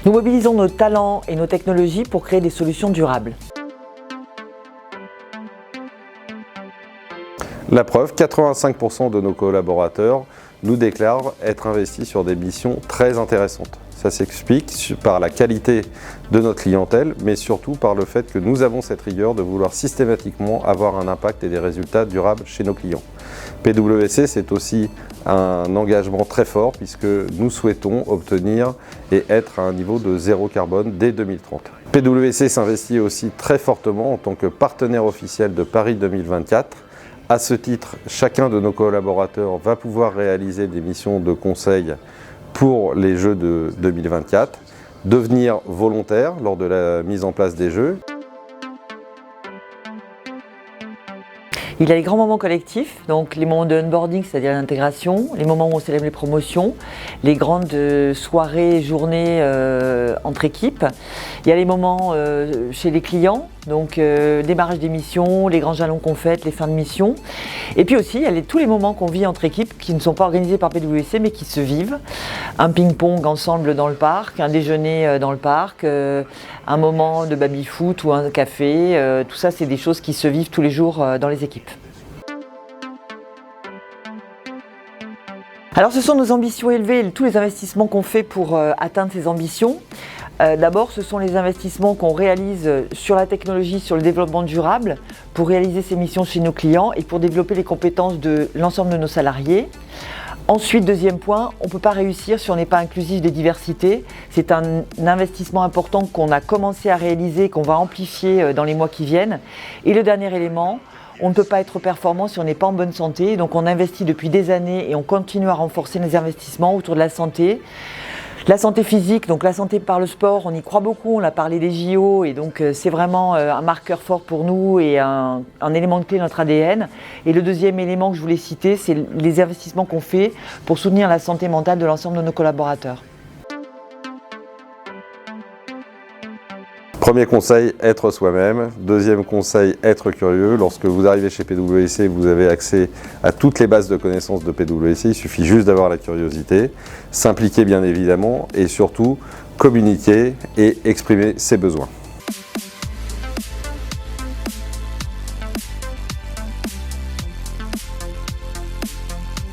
Nous mobilisons nos talents et nos technologies pour créer des solutions durables. La preuve, 85% de nos collaborateurs nous déclarent être investis sur des missions très intéressantes. Ça s'explique par la qualité de notre clientèle, mais surtout par le fait que nous avons cette rigueur de vouloir systématiquement avoir un impact et des résultats durables chez nos clients. PwC, c'est aussi un engagement très fort puisque nous souhaitons obtenir et être à un niveau de zéro carbone dès 2030. PwC s'investit aussi très fortement en tant que partenaire officiel de Paris 2024. À ce titre, chacun de nos collaborateurs va pouvoir réaliser des missions de conseil pour les Jeux de 2024, devenir volontaire lors de la mise en place des Jeux. Il y a les grands moments collectifs, donc les moments de onboarding, c'est-à-dire l'intégration, les moments où on célèbre les promotions, les grandes soirées, journées entre équipes. Il y a les moments chez les clients, donc démarrage des missions, les grands jalons qu'on fête, les fins de mission. Et puis aussi, il y a tous les moments qu'on vit entre équipes qui ne sont pas organisés par PwC mais qui se vivent. Un ping-pong ensemble dans le parc, un déjeuner dans le parc, un moment de baby-foot ou un café. Tout ça, c'est des choses qui se vivent tous les jours dans les équipes. Alors ce sont nos ambitions élevées et tous les investissements qu'on fait pour atteindre ces ambitions. D'abord, ce sont les investissements qu'on réalise sur la technologie, sur le développement durable, pour réaliser ces missions chez nos clients et pour développer les compétences de l'ensemble de nos salariés. Ensuite, deuxième point, on ne peut pas réussir si on n'est pas inclusif des diversités. C'est un investissement important qu'on a commencé à réaliser, qu'on va amplifier dans les mois qui viennent. Et le dernier élément, on ne peut pas être performant si on n'est pas en bonne santé. Donc on investit depuis des années et on continue à renforcer les investissements autour de la santé. La santé physique, donc la santé par le sport, on y croit beaucoup, on a parlé des JO et donc c'est vraiment un marqueur fort pour nous et un élément clé de notre ADN. Et le deuxième élément que je voulais citer, c'est les investissements qu'on fait pour soutenir la santé mentale de l'ensemble de nos collaborateurs. Premier conseil, être soi-même. Deuxième conseil, être curieux. Lorsque vous arrivez chez PwC, vous avez accès à toutes les bases de connaissances de PwC. Il suffit juste d'avoir la curiosité. S'impliquer bien évidemment et surtout communiquer et exprimer ses besoins.